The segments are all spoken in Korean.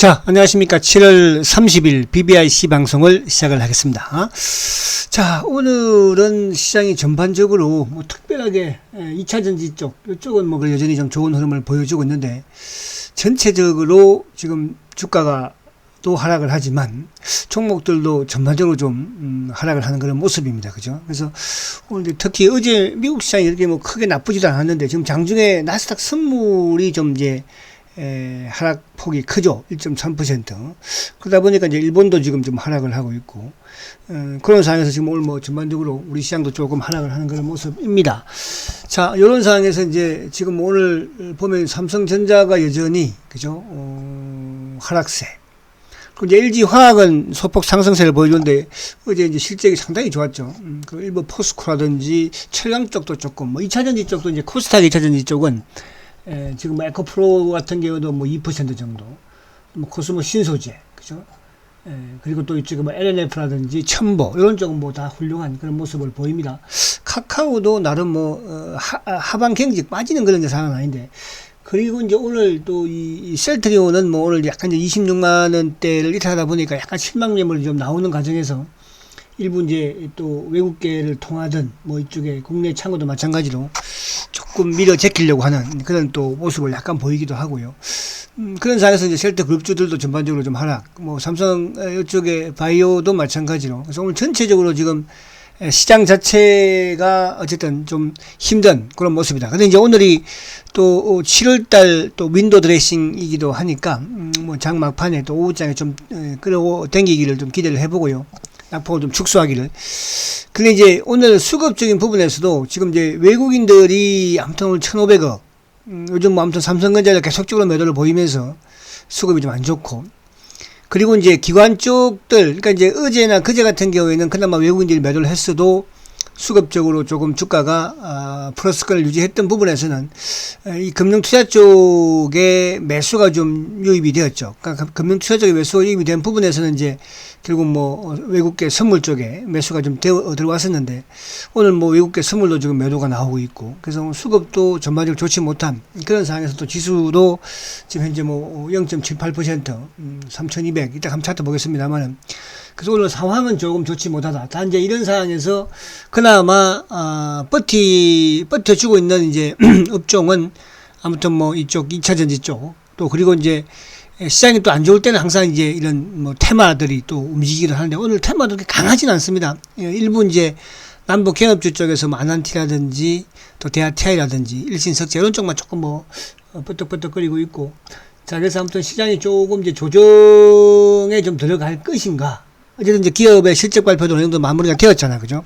자, 안녕하십니까. 7월 30일 BBIC 방송을 시작을 하겠습니다. 자, 오늘은 시장이 전반적으로 뭐 특별하게 2차전지 쪽, 이쪽은 뭐 여전히 좀 좋은 흐름을 보여주고 있는데, 전체적으로 지금 주가가 또 하락을 하지만 종목들도 전반적으로 좀 하락을 하는 그런 모습입니다. 그죠? 그래서 오늘 특히 어제 미국 시장이 이렇게 뭐 크게 나쁘지도 않았는데, 지금 장중에 나스닥 선물이 좀 이제 하락폭이 크죠. 1.3%. 그러다 보니까 이제 일본도 지금 좀 하락을 하고 있고, 그런 상황에서 지금 오늘 뭐 전반적으로 우리 시장도 조금 하락을 하는 그런 모습입니다. 자, 이런 상황에서 이제 지금 오늘 보면 삼성전자가 여전히, 그죠? 하락세. 그리고 이제 LG화학은 소폭 상승세를 보여주는데, 어제 이제 실적이 상당히 좋았죠. 그 일부 포스코라든지 철강 쪽도 조금, 뭐 2차전지 쪽도 이제 코스닥 2차전지 쪽은 지금 뭐 에코프로 같은 경우도 뭐 2% 정도, 뭐 코스모 신소재, 그죠? 그리고 또 이쪽에 뭐 LNF라든지 첨보, 이런 쪽은 뭐 다 훌륭한 그런 모습을 보입니다. 카카오도 나름 뭐, 하방 경직 빠지는 그런 상황은 아닌데, 그리고 이제 오늘 또 이 셀트리온은 뭐 오늘 약간 이제 26만원대를 이탈하다 보니까 약간 실망 매물이 좀 나오는 과정에서 일부 이제 또 외국계를 통하든 뭐 이쪽에 국내 창고도 마찬가지로 조금 밀어 제끼려고 하는 그런 또 모습을 약간 보이기도 하고요. 그런 상황에서 이제 셀트 그룹주들도 전반적으로 좀 하락, 뭐 삼성 이쪽에 바이오도 마찬가지로. 그래서 오늘 전체적으로 지금 시장 자체가 어쨌든 좀 힘든 그런 모습이다. 근데 이제 오늘이 또 7월달 또 윈도 드레싱이기도 하니까 뭐 장 막판에 또 오후장에 좀 끌어당기기를 좀 기대를 해보고요. 낙폭을 좀 축소하기를. 근데 이제 오늘 수급적인 부분에서도 지금 이제 외국인들이 아무튼 오늘 1,500억, 요즘 뭐 아무튼 삼성전자를 계속적으로 매도를 보이면서 수급이 좀 안 좋고, 그리고 이제 기관 쪽들, 그러니까 이제 어제나 그제 같은 경우에는 그나마 외국인들이 매도를 했어도 수급적으로 조금 주가가 플러스권을 유지했던 부분에서는 이 금융투자 쪽에 매수가 좀 유입이 되었죠. 그러니까 금융투자 쪽에 매수가 유입이 된 부분에서는 이제 결국 뭐 외국계 선물 쪽에 매수가 좀 들어왔었는데, 오늘 뭐 외국계 선물도 지금 매도가 나오고 있고, 그래서 수급도 전반적으로 좋지 못한 그런 상황에서 또 지수도 지금 현재 뭐 0.78%, 3200, 이따 한번 차트 보겠습니다만은, 그래서 오늘 상황은 조금 좋지 못하다. 단지 이런 상황에서 그나마 버텨주고 있는 이제 업종은 아무튼 뭐 이쪽 2차전지 쪽, 또 그리고 이제 시장이 또 안 좋을 때는 항상 이제 이런 뭐 테마들이 또 움직이기도 하는데, 오늘 테마도 그렇게 강하진 않습니다. 일부 이제 남북 경협주 쪽에서 뭐 아난티라든지 또 대하TI라든지 일신석재 이런 쪽만 조금 뭐 끄덕끄덕거리고 있고, 자, 그래서 아무튼 시장이 조금 이제 조정에 좀 들어갈 것인가. 어쨌든 이제 기업의 실적 발표도 어느 정도 마무리가 되었잖아, 그죠?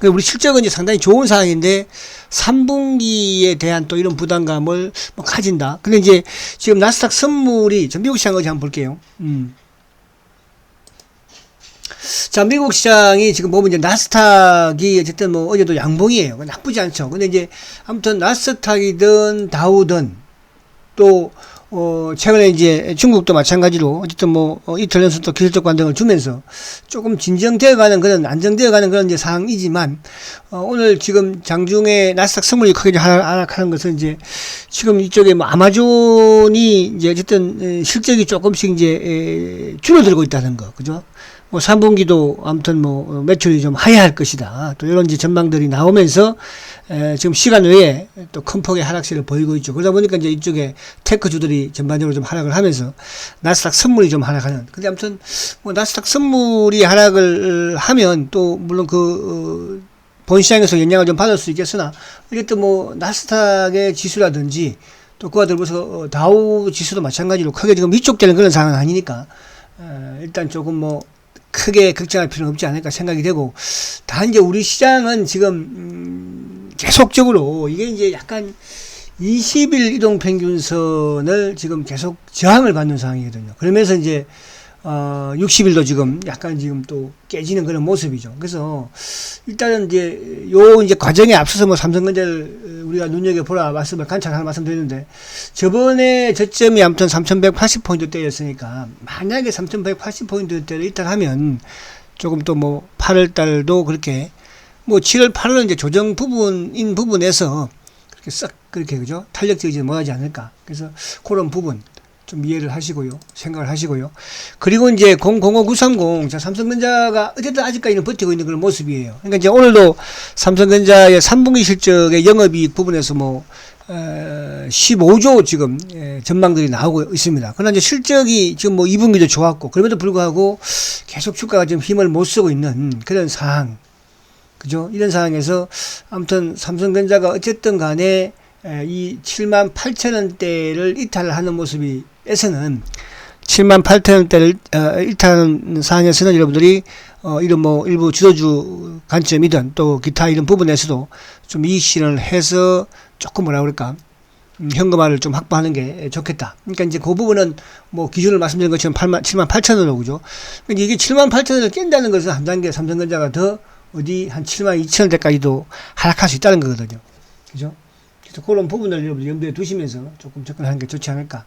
우리 실적은 이제 상당히 좋은 상황인데 3분기에 대한 또 이런 부담감을 뭐 가진다. 근데 이제 지금 나스닥 선물이, 저 미국 시장 어제 한번 볼게요. 자, 미국 시장이 지금 보면 이제 나스닥이 어쨌든 뭐 어제도 양봉이에요. 나쁘지 않죠. 근데 이제 아무튼 나스닥이든 다우든 또 최근에 이제 중국도 마찬가지로 어쨌든 뭐 이틀 연속 또 기술적 반등을 주면서 조금 진정되어가는 그런, 안정되어가는 그런 이제 상황이지만, 오늘 지금 장중에 나스닥 선물이 크게 하락하는 것은 이제 지금 이쪽에 뭐 아마존이 이제 어쨌든 실적이 조금씩 이제 줄어들고 있다는 거, 그죠? 뭐 3분기도 아무튼 뭐 매출이 좀 하회할 것이다. 또 이런 이제 전망들이 나오면서 지금 시간 외에 또 큰 폭의 하락세를 보이고 있죠. 그러다 보니까 이제 이쪽에 테크주들이 전반적으로 좀 하락을 하면서 나스닥 선물이 좀 하락하는. 근데 아무튼 뭐 나스닥 선물이 하락을 하면 또 물론 본 시장에서 영향을 좀 받을 수 있겠으나, 어쨌든 뭐 나스닥의 지수라든지 또 그와 더불어서 다우 지수도 마찬가지로 크게 지금 위축되는 그런 상황은 아니니까 일단 조금 뭐 크게 걱정할 필요는 없지 않을까 생각이 되고, 다 이제 우리 시장은 지금 계속적으로 이게 이제 약간 20일 이동평균선을 지금 계속 저항을 받는 상황이거든요. 그러면서 이제 60일도 지금 약간 지금 또 깨지는 그런 모습이죠. 그래서 일단은 이제 이제 과정에 앞서서 뭐 삼성전자를 우리가 눈여겨보라 관찰하라 말씀드렸는데, 저번에 저점이 아무튼 3180포인트대였으니까 만약에 3180포인트대를 이탈하면 조금 또 뭐 8월달도 그렇게 뭐 7월 8월은 이제 조정 부분에서 그렇게 싹 그렇게, 그죠? 탄력적이지 못하지 않을까. 그래서 그런 부분. 좀 이해를 하시고요. 생각을 하시고요. 그리고 이제 005930, 자, 삼성전자가 어쨌든 아직까지는 버티고 있는 그런 모습이에요. 그러니까 이제 오늘도 삼성전자의 3분기 실적의 영업이익 부분에서 15조 지금 전망들이 나오고 있습니다. 그러나 이제 실적이 지금 2분기도 좋았고, 그럼에도 불구하고 계속 주가가 지금 힘을 못 쓰고 있는 그런 상황. 그죠? 이런 상황에서 아무튼 삼성전자가 어쨌든 간에 이 78,000원대를 이탈하는 모습에서는 78,000원대를 이탈하는 상황에서는 여러분들이 이런 일부 주도주 관점이든 또 기타 이런 부분에서도 좀 이익 실현을 해서 조금 뭐라 그럴까 현금화를 좀 확보하는 게 좋겠다. 그러니까 이제 그 부분은 기준을 말씀드린 것처럼 78,000원으로 그죠. 그러니까 이게 78,000원을 깬다는 것은 한 단계 삼성전자가 더 어디 한 72,000원대까지도 하락할 수 있다는 거거든요. 그죠? 그래서 그런 부분을 여러분들 염두에 두시면서 조금 접근하는 게 좋지 않을까.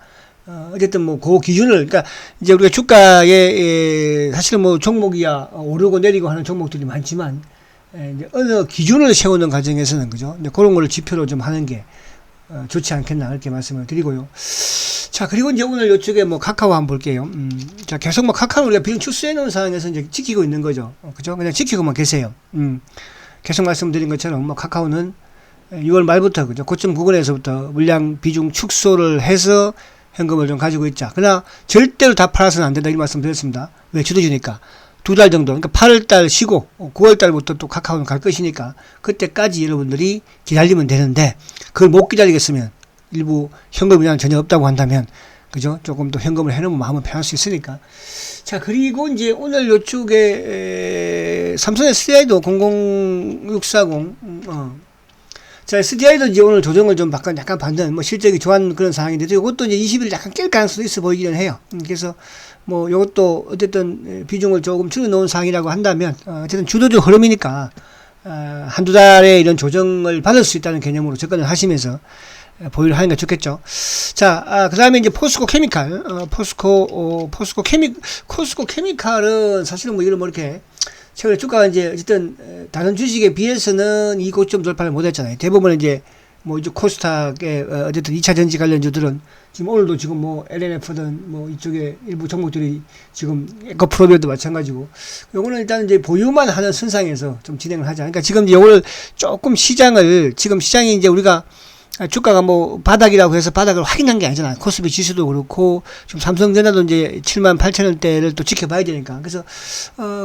어쨌든 그 기준을, 그러니까 이제 우리가 주가에 사실은 종목이야 오르고 내리고 하는 종목들이 많지만, 이제 어느 기준을 세우는 과정에서는 그죠? 이제 그런 거를 지표로 좀 하는 게 좋지 않겠나 이렇게 말씀을 드리고요. 자, 그리고 이제 오늘 이쪽에 카카오 한번 볼게요. 자, 계속 카카오를 우리가 비중 축소해 놓은 상황에서 이제 지키고 있는 거죠. 그죠? 그냥 지키고만 계세요. 계속 말씀드린 것처럼 카카오는 6월 말부터 그죠? 고점 구간에서부터 물량 비중 축소를 해서 현금을 좀 가지고 있자. 그러나 절대로 다 팔아서는 안 된다 이 말씀 드렸습니다. 왜? 주도주니까. 2달 정도, 그러니까 8월달 쉬고 9월달부터 또 카카오는 갈 것이니까 그때까지 여러분들이 기다리면 되는데, 그걸 못 기다리겠으면 일부 현금이랑 전혀 없다고 한다면 그죠? 조금 더 현금을 해놓으면 마음은 편할 수 있으니까. 자, 그리고 이제 오늘 요쪽에 삼성 SDI도 00640 자, SDI도 이제 오늘 조정을 좀 약간 받는 실적이 좋아하는 그런 상황인데, 이것도 이제 20일 약간 깰 가능성도 있어 보이기는 해요. 그래서 이것도 어쨌든 비중을 조금 줄여놓은 상황이라고 한다면, 어쨌든 주도적 흐름이니까 한두 달에 이런 조정을 받을 수 있다는 개념으로 접근을 하시면서 보유를 하는 게 좋겠죠. 자, 그 다음에 이제 포스코 케미칼, 포스코 케미칼은 사실은 이런 이렇게 최근에 주가가 이제 어쨌든 다른 주식에 비해서는 이 고점 돌파를 못 했잖아요. 대부분 이제 이제 코스닥의 어쨌든 2차 전지 관련주들은 지금 오늘도 지금 LNF든 이쪽에 일부 종목들이 지금 에코프로비오도 마찬가지고, 요거는 일단 이제 보유만 하는 선상에서 좀 진행을 하자. 그러니까 지금 이제 요걸 조금 지금 시장이 이제 우리가 주가가 바닥이라고 해서 바닥을 확인한 게 아니잖아요. 코스피 지수도 그렇고, 지금 삼성전자도 이제 78,000원대를 또 지켜봐야 되니까. 그래서,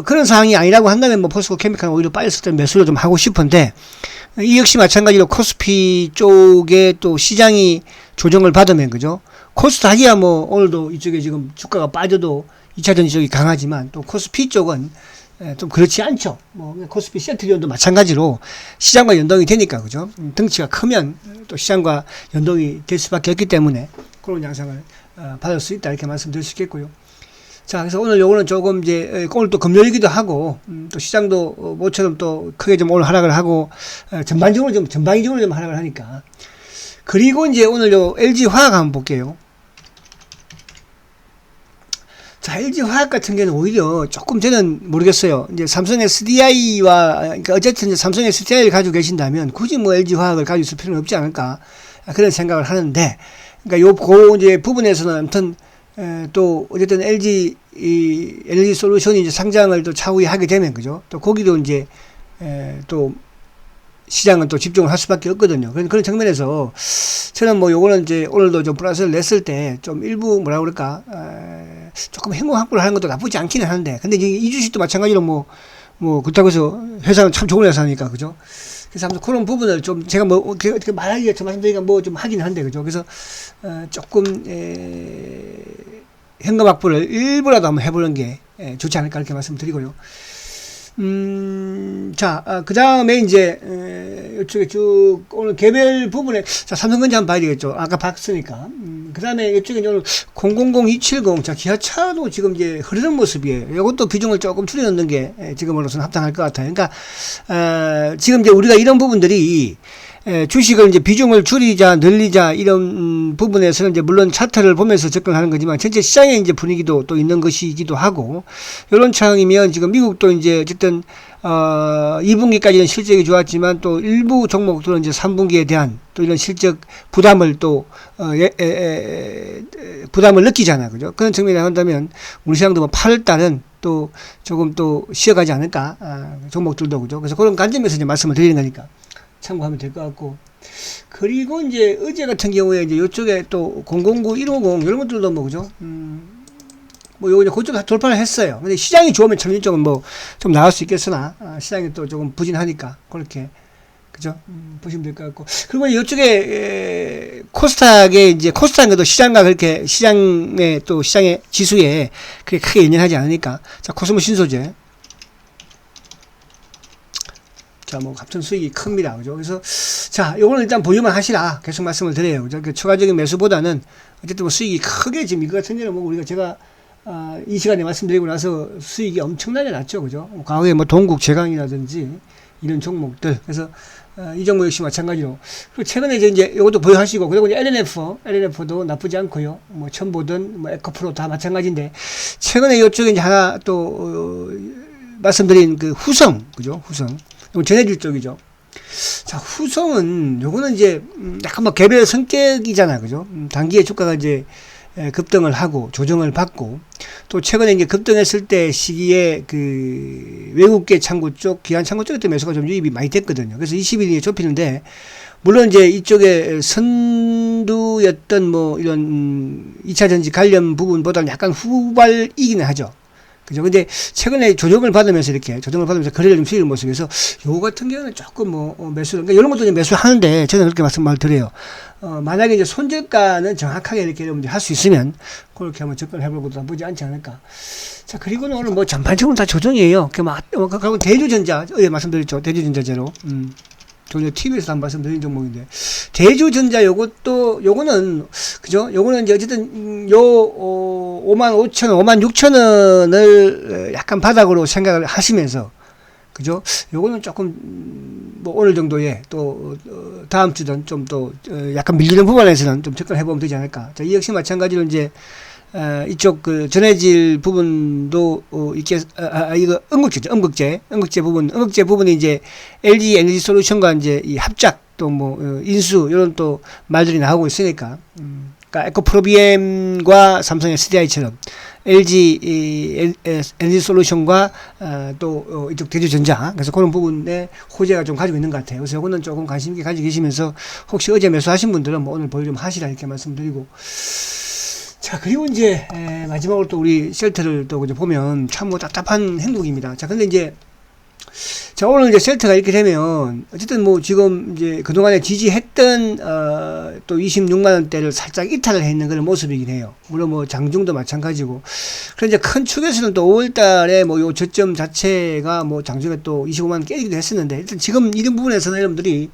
그런 상황이 아니라고 한다면 포스코 케미칼은 오히려 빠졌을 때 매수를 좀 하고 싶은데, 이 역시 마찬가지로 코스피 쪽에 또 시장이 조정을 받으면, 그죠? 코스닥이야 오늘도 이쪽에 지금 주가가 빠져도 2차전지 쪽이 강하지만, 또 코스피 쪽은 좀 그렇지 않죠. 코스피 센트리온도 마찬가지로 시장과 연동이 되니까, 그죠? 덩치가 크면 또 시장과 연동이 될 수밖에 없기 때문에 그런 양상을 받을 수 있다 이렇게 말씀드릴 수 있겠고요. 자, 그래서 오늘 요거는 조금 이제 오늘 또 금요일이기도 하고, 또 시장도 모처럼 또 크게 좀 오늘 하락을 하고, 전반적으로 좀 하락을 하니까. 그리고 이제 오늘 요 LG 화학 한번 볼게요. 자, LG 화학 같은 경우는 오히려 조금 저는 모르겠어요. 이제 삼성 SDI와, 그러니까 어쨌든 이제 삼성 SDI를 가지고 계신다면 굳이 LG 화학을 가지고 있을 필요는 없지 않을까. 그런 생각을 하는데, 그러니까 이제 부분에서는 아무튼, 또 어쨌든 LG 솔루션이 이제 상장을 또 차후에 하게 되면, 그죠? 또 거기도 이제, 또 시장은 또 집중을 할 수밖에 없거든요. 그런 측면에서 저는 요거는 이제 오늘도 좀 플러스를 냈을 때 좀 일부 뭐라 그럴까, 조금 현금 확보를 하는 것도 나쁘지 않기는 하는데, 근데 이 주식도 마찬가지로 그렇다고 해서 회사는 참 좋은 회사니까, 그죠? 그래서 아무튼 그런 부분을 좀 제가 어떻게 말하기가 좀 말씀드리기가 좀 하긴 한데, 그죠? 그래서 조금 현금 확보를 일부라도 한번 해보는 게 좋지 않을까 이렇게 말씀드리고요. 자, 그 다음에 이제 이쪽에 쭉 오늘 개별 부분에, 자, 삼성전자 한번 봐야 되겠죠. 아까 봤으니까. 그 다음에 이쪽에 오늘 000270, 자, 기아차도 지금 이제 흐르는 모습이에요. 이것도 비중을 조금 줄여놓는 게 지금으로서는 합당할 것 같아요. 그러니까 지금 이제 우리가 이런 부분들이 주식을 이제 비중을 줄이자, 늘리자, 이런 부분에서는 이제 물론 차트를 보면서 접근하는 거지만 전체 시장의 이제 분위기도 또 있는 것이기도 하고, 이런 상황이면 지금 미국도 이제 어쨌든 2분기까지는 실적이 좋았지만 또 일부 종목들은 이제 3분기에 대한 또 이런 실적 부담을 또, 부담을 느끼잖아. 그죠? 그런 측면에 한다면 우리 시장도 뭐 8월달은 또 조금 또 쉬어가지 않을까. 종목들도. 그죠? 그래서 그런 관점에서 이제 말씀을 드리는 거니까 참고하면 될 것 같고. 그리고 이제 어제 같은 경우에 이제 이쪽에 또 009, 150 이런 것들도 뭐, 그죠? 뭐 요거 이제 그쪽 돌파를 했어요. 근데 시장이 좋으면 점진적은 뭐 좀 나올 수 있겠으나 시장이 또 조금 부진하니까 그렇게 그죠? 보시면 될 것 같고. 그리고 이쪽에 코스닥에 이제 코스닥에도 시장과 그렇게 시장의 또 시장의 지수에 그렇게 크게 연연하지 않으니까. 자, 코스모 신소재. 자, 뭐 갑천 수익이 큽니다. 그죠? 그래서 자, 요거는 일단 보유만 하시라 계속 말씀을 드려요. 그죠? 그 추가적인 매수보다는 어쨌든 뭐 수익이 크게 지금 이거 같은 경우는 뭐 우리가 제가 이 시간에 말씀드리고 나서 수익이 엄청나게 났죠. 그죠? 과거에 뭐 동국 제강이라든지 이런 종목들. 그래서 이 종목 역시 마찬가지로. 그리고 최근에 이제 이것도 보유하시고, 그리고 이제 LNF도 나쁘지 않고요. 뭐 첨보든 뭐 에코프로 다 마찬가지인데, 최근에 이쪽에 이제 하나 또 말씀드린 그 후성, 그죠? 후성. 이건 전해질 쪽이죠. 자, 후성은 요거는 이제 약간 뭐 개별 성격이잖아, 그죠? 단기에 주가가 이제 급등을 하고 조정을 받고, 또 최근에 이제 급등했을 때 시기에 그 외국계 창구 쪽, 기관 창구 쪽에 또 매수가 좀 유입이 많이 됐거든요. 그래서 20일이 좁히는데, 물론 이제 이쪽에 선두였던 뭐 이런 2차 전지 관련 부분보다는 약간 후발이기는 하죠. 그죠? 근데 최근에 조정을 받으면서 거래를 좀 수익을 모습에서 요거 같은 경우는 조금 뭐 매수를, 그러니까 이런 것도 이제 매수하는데 저는 그렇게 말씀을 드려요. 만약에 이제 손절가는 정확하게 이렇게 여러분들 할 수 있으면 그렇게 한번 접근을 해보는 것도 나쁘지 않지 않을까. 자, 그리고는 오늘 뭐 전반적으로 다 조정이에요. 그리고 대주전자, 말씀드렸죠. 대주전자제로. 저희 TV에서 한 말씀드린 종목인데, 대주전자 요거는, 그죠? 요거는 이제 어쨌든, 55,000원, 56,000원을 약간 바닥으로 생각을 하시면서, 그죠? 요거는 조금, 뭐, 오늘 정도에 또, 다음 주든 좀 또, 약간 밀리는 부분에서는 좀 접근해보면 되지 않을까. 자, 이 역시 마찬가지로 이제, 이쪽 그 전해질 부분도 이렇게 이거 음극재 부분이 이제 LG 에너지 솔루션과 이제 이 합작 또 뭐 인수 이런 또 말들이 나오고 있으니까 그러니까 에코프로비엠과 삼성 SDI처럼 LG 에너지 솔루션과 또 이쪽 대주전자, 그래서 그런 부분에 호재가 좀 가지고 있는 것 같아요. 그래서 이거는 조금 관심 있게 가지고 계시면서 혹시 어제 매수하신 분들은 뭐 오늘 보유 좀 하시라 이렇게 말씀드리고. 자, 그리고 이제 마지막으로 또 우리 셀트를 또 보면 참 뭐 답답한 행동입니다. 자, 근데 이제 자, 오늘 이제 셀트가 이렇게 되면 어쨌든 뭐 지금 이제 그동안에 지지했던 또 26만 원대를 살짝 이탈을 했는 그런 모습이긴 해요. 물론 뭐 장중도 마찬가지고. 그런데 이제 큰 축에서는 또 5월 달에 뭐 요 저점 자체가 뭐 장중에 또 25만 원 깨지기도 했었는데, 일단 지금 이런 부분에서는 여러분들이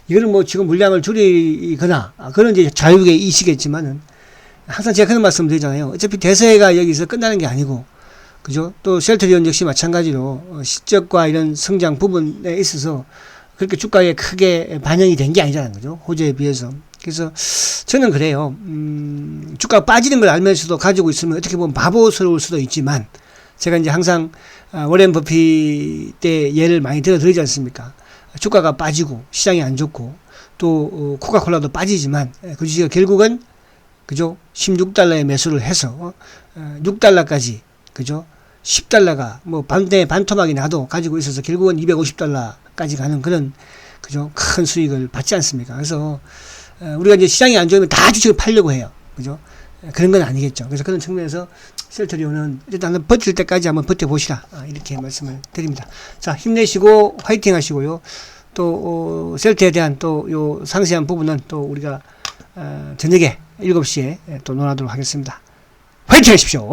이거는 뭐 지금 물량을 줄이거나 그런 이제 자유의 이시겠지만은, 항상 제가 그런 말씀 드리잖아요. 어차피 대세가 여기서 끝나는 게 아니고, 그죠? 또 셀트리온 역시 마찬가지로 실적과 이런 성장 부분에 있어서 그렇게 주가에 크게 반영이 된 게 아니잖아요. 그죠? 호재에 비해서. 그래서 저는 그래요. 주가가 빠지는 걸 알면서도 가지고 있으면 어떻게 보면 바보스러울 수도 있지만, 제가 이제 항상 워렌 버핏 때 예를 많이 들어드리지 않습니까? 주가가 빠지고 시장이 안 좋고 또 코카콜라도 빠지지만 그 주식이 결국은, 그죠? 16달러에 매수를 해서 6달러까지, 그죠? 10달러가 뭐 반토막이 나도 가지고 있어서 결국은 250달러까지 가는 그런, 그죠? 큰 수익을 받지 않습니까? 그래서 우리가 이제 시장이 안 좋으면 다 주식을 팔려고 해요. 그죠? 그런 건 아니겠죠. 그래서 그런 측면에서 셀트리온은 일단 버틸 때까지 한번 버텨보시라, 이렇게 말씀을 드립니다. 자, 힘내시고 화이팅 하시고요. 또 셀트에 대한 또 요 상세한 부분은 또 우리가 저녁에 7시에 또 논하도록 하겠습니다. 화이팅 하십시오!